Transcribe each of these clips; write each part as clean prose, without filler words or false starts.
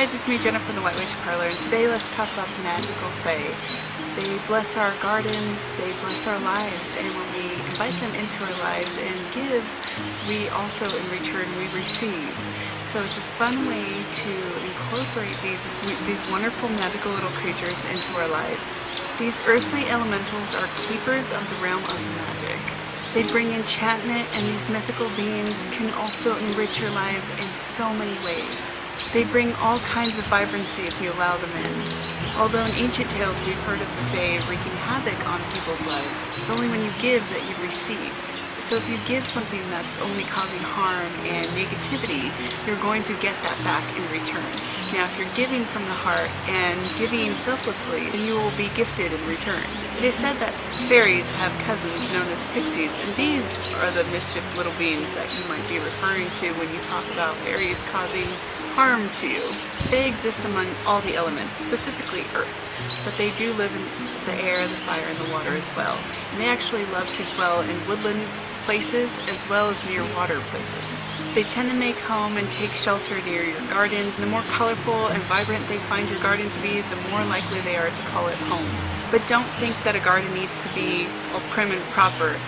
guys, it's me, Jennifer from the White Witch Parlor, and today let's talk about the magical fae. They bless our gardens, they bless our lives, and when we invite them into our lives and give, we also in return we receive. So it's a fun way to incorporate these wonderful magical little creatures into our lives. These earthly elementals are keepers of the realm of magic. They bring enchantment, and these mythical beings can also enrich your life in so many ways. They bring all kinds of vibrancy if you allow them in. Although in ancient tales we've heard of the fae wreaking havoc on people's lives, it's only when you give that you receive. So if you give something that's only causing harm and negativity, you're going to get that back in return. Now if you're giving from the heart and giving selflessly, then you will be gifted in return. It is said that fairies have cousins known as pixies, and these are the mischief little beings that you might be referring to when you talk about fairies causing harm to you. They exist among all the elements, specifically earth, but they do live in the air, the fire, and the water as well. And they actually love to dwell in woodland places as well as near water places. They tend to make home and take shelter near your gardens. The more colorful and vibrant they find your garden to be, the more likely they are to call it home. But don't think that a garden needs to be all prim and proper.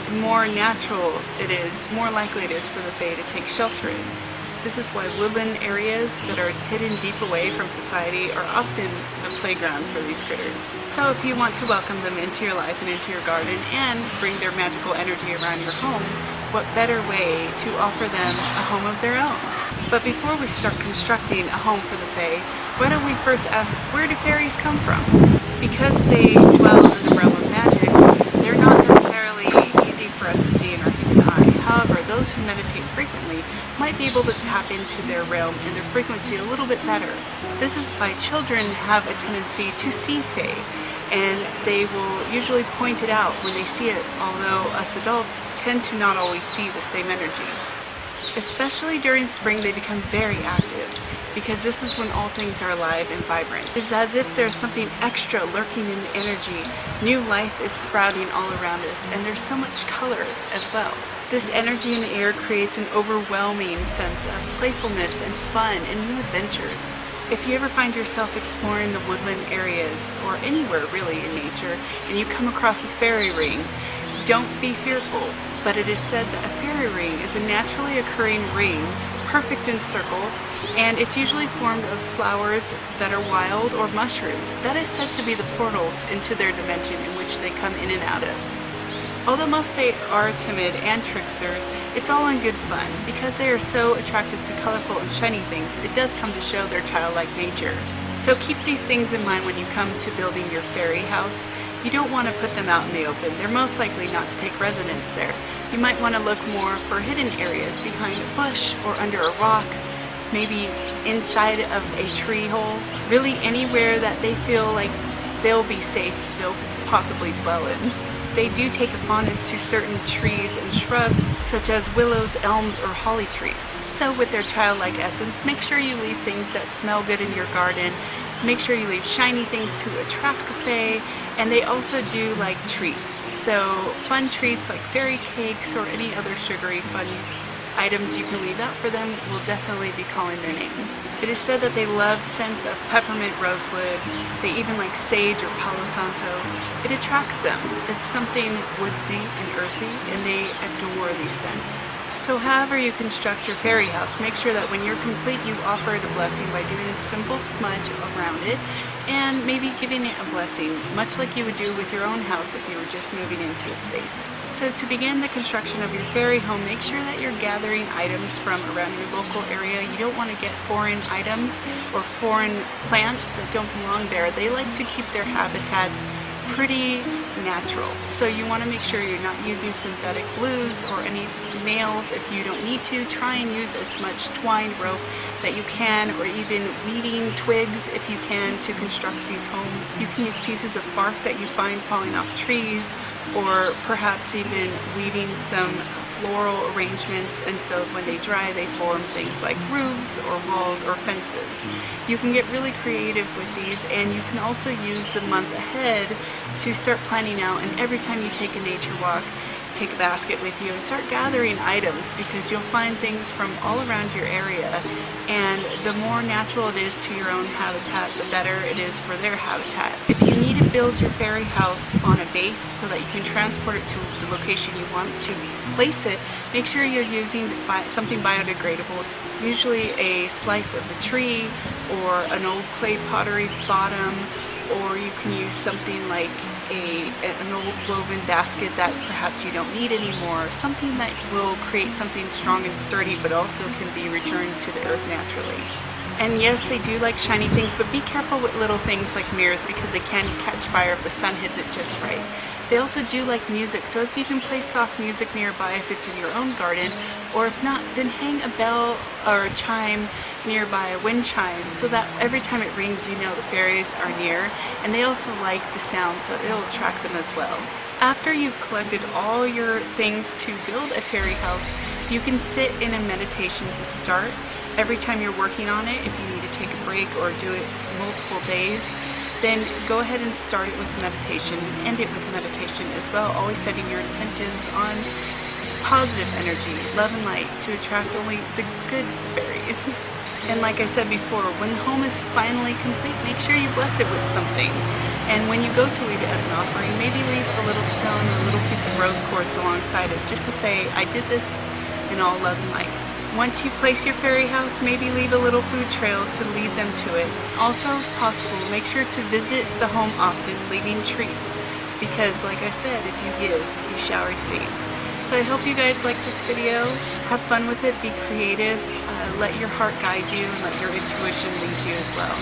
The more natural it is, the more likely it is for the fae to take shelter in. This is why woodland areas that are hidden deep away from society are often the playground for these critters. So if you want to welcome them into your life and into your garden and bring their magical energy around your home, what better way to offer them a home of their own? But before we start constructing a home for the fae, why don't we first ask, where do fairies come from? Because they dwell in the realm of magic, they're not necessarily easy for us to see in our human eye. However, those who meditate frequently might be able to tap into their realm and their frequency a little bit better. This is why children have a tendency to see fae, and they will usually point it out when they see it, although us adults tend to not always see the same energy. Especially during spring, they become very active, because this is when all things are alive and vibrant. It's as if there's something extra lurking in the energy. New life is sprouting all around us, and there's so much color as well. This energy in the air creates an overwhelming sense of playfulness and fun and new adventures. If you ever find yourself exploring the woodland areas, or anywhere really in nature, and you come across a fairy ring, don't be fearful. But it is said that a fairy ring is a naturally occurring ring, perfect in circle, and it's usually formed of flowers that are wild or mushrooms. That is said to be the portal into their dimension in which they come in and out of. Although most fae are timid and tricksters, it's all in good fun. Because they are so attracted to colorful and shiny things, it does come to show their childlike nature. So keep these things in mind when you come to building your fairy house. You don't want to put them out in the open. They're most likely not to take residence there. You might want to look more for hidden areas behind a bush or under a rock, maybe inside of a tree hole. Really anywhere that they feel like they'll be safe, they'll possibly dwell in. They do take a fondness to certain trees and shrubs, such as willows, elms, or holly trees. So with their childlike essence, make sure you leave things that smell good in your garden. Make sure you leave shiny things to attract the fae, and they also do like treats. So fun treats like fairy cakes or any other sugary fun items you can leave out for them will definitely be calling their name. It is said that they love scents of peppermint, rosewood. They even like sage or palo santo. It attracts them. It's something woodsy and earthy, and they adore these scents. So however you construct your fairy house, make sure that when you're complete you offer it a blessing by doing a simple smudge around it and maybe giving it a blessing, much like you would do with your own house if you were just moving into a space. So to begin the construction of your fairy home, make sure that you're gathering items from around your local area. You don't want to get foreign items or foreign plants that don't belong there. They like to keep their habitats pretty natural. So you want to make sure you're not using synthetic glues or any nails if you don't need to. Try and use as much twine rope that you can, or even weeding twigs if you can, to construct these homes. You can use pieces of bark that you find falling off trees, or perhaps even weaving some floral arrangements, and so when they dry they form things like roofs or walls or fences. You can get really creative with these, and you can also use the month ahead to start planning out, and every time you take a nature walk, take a basket with you and start gathering items, because you'll find things from all around your area, and the more natural it is to your own habitat, the better it is for their habitat. If you need to build your fairy house on a base so that you can transport it to the location you want to place it, make sure you're using something biodegradable, usually a slice of a tree or an old clay pottery bottom, or you can use something like an old woven basket that perhaps you don't need anymore, something that will create something strong and sturdy but also can be returned to the earth naturally. And yes, they do like shiny things, but be careful with little things like mirrors, because they can catch fire if the sun hits it just right. They also do like music, so if you can play soft music nearby if it's in your own garden, or if not, then hang a bell or a chime nearby, a wind chime, so that every time it rings you know the fairies are near, and they also like the sound, so it'll attract them as well. After you've collected all your things to build a fairy house, you can sit in a meditation to start. Every time you're working on it, if you need to take a break or do it multiple days, then go ahead and start it with meditation and end it with meditation as well, always setting your intentions on positive energy, love and light, to attract only the good fairies. And like I said before, when the home is finally complete, make sure you bless it with something. And when you go to leave it as an offering, maybe leave a little stone or a little piece of rose quartz alongside it, just to say, I did this in all love and light. Once you place your fairy house, maybe leave a little food trail to lead them to it. Also, if possible, make sure to visit the home often, leaving treats, because like I said, if you give, you shall receive. So I hope you guys like this video. Have fun with it, be creative, let your heart guide you, and let your intuition lead you as well.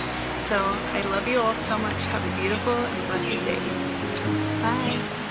So I love you all so much. Have a beautiful and blessed day. Bye.